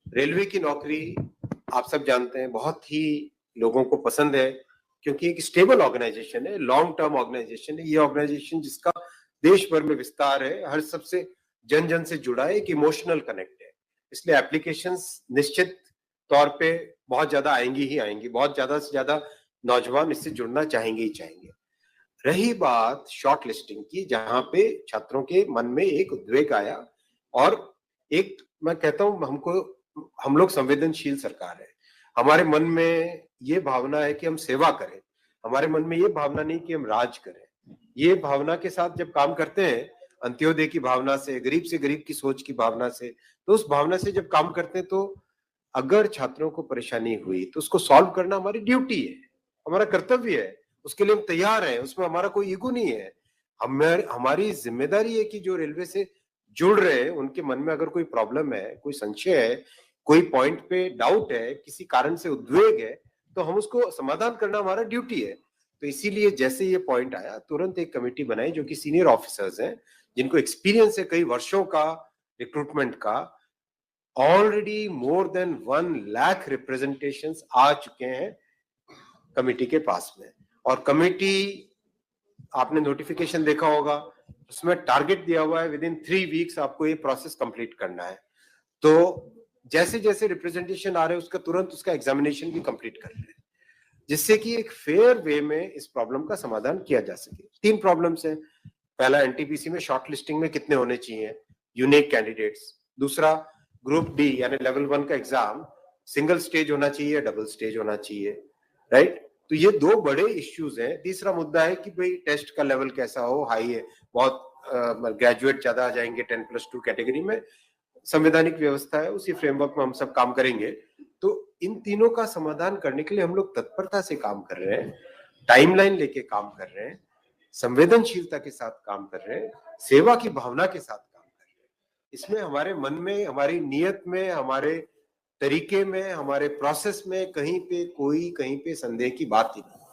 Railway की नौकरी आप सब जानते हैं बहुत ही लोगों को पसंद है, क्योंकि एक स्टेबल ऑर्गेनाइजेशन है, लॉन्ग टर्म ऑर्गेनाइजेशन है। ये ऑर्गेनाइजेशन जिसका देश भर में विस्तार है, हर सबसे जन जन से जुड़ा है, एक इमोशनल कनेक्ट है। इसलिए एप्लीकेशंस निश्चित तौर पे बहुत ज्यादा आएंगी ही आएंगी, बहुत ज्यादा से ज्यादा नौजवान इससे जुड़ना चाहेंगे ही चाहेंगे। रही बात शॉर्ट लिस्टिंग की, जहां पे छात्रों के मन में एक उद्वेग आया, और एक मैं कहता हूं हम लोग संवेदनशील सरकार है। हमारे मन में ये भावना है कि हम सेवा करें, हमारे मन में ये भावना नहीं कि हम राज करें। ये भावना के साथ जब काम करते हैं, अंत्योदय की भावना से गरीब की सोच की भावना से, तो उस भावना से जब काम करते हैं, तो अगर छात्रों को परेशानी हुई तो उसको सॉल्व करना हमारी ड्यूटी है, हमारा कर्तव्य है, उसके लिए हम तैयार हैं, उसमें हमारा कोई ईगो नहीं है। हमारी जिम्मेदारी है कि जो रेलवे से जुड़ रहे हैं उनके मन में अगर कोई प्रॉब्लम है, कोई संशय है, कोई पॉइंट पे डाउट है, किसी कारण से उद्वेग है, तो हम उसको समाधान करना हमारा ड्यूटी है। तो इसीलिए जैसे ये पॉइंट आया, तुरंत एक कमेटी बनाई जो कि सीनियर ऑफिसर्स हैं, जिनको एक्सपीरियंस है कई वर्षों का रिक्रूटमेंट का। Already more than 1 lakh representations आ चुके हैं कमेटी के पास में, और कमेटी, आपने नोटिफिकेशन देखा होगा, उसमें टारगेट दिया हुआ है विद इन 3 वीक्स आपको ये प्रोसेस कंप्लीट करना है। तो जैसे जैसे रिप्रेजेंटेशन आ रहे हैं उसका तुरंत उसका एग्जामिनेशन भी कंप्लीट कर रहे हैं, जिससे कि एक फेयर वे में इस प्रॉब्लम का समाधान किया जा सके। 3 प्रॉब्लम्स हैं। पहला, एनटीपीसी में शॉर्ट लिस्टिंग में कितने होने चाहिए यूनिक कैंडिडेट्स। दूसरा, ग्रुप डी यानी लेवल 1 का एग्जाम सिंगल स्टेज होना चाहिए या डबल स्टेज होना चाहिए, राइट। तो ये 2 बड़े इश्यूज हैं। तीसरा मुद्दा है कि भाई टेस्ट का लेवल कैसा हो, हाई है, बहुत ग्रेजुएट ज्यादा आ जाएंगे 10+2 कैटेगरी में, संवैधानिक व्यवस्था है, उसी फ्रेमवर्क में हम सब काम करेंगे। तो इन तीनों का समाधान करने के लिए हम लोग तत्परता से काम कर रहे हैं, टाइमलाइन लेके काम कर रहे हैं, संवेदनशीलता के साथ काम कर रहे हैं, सेवा की भावना के साथ काम कर रहे हैं। इसमें हमारे मन में, हमारी नीयत में, हमारे तरीके में, हमारे प्रोसेस में कहीं पे संदेह की बात ही नहीं।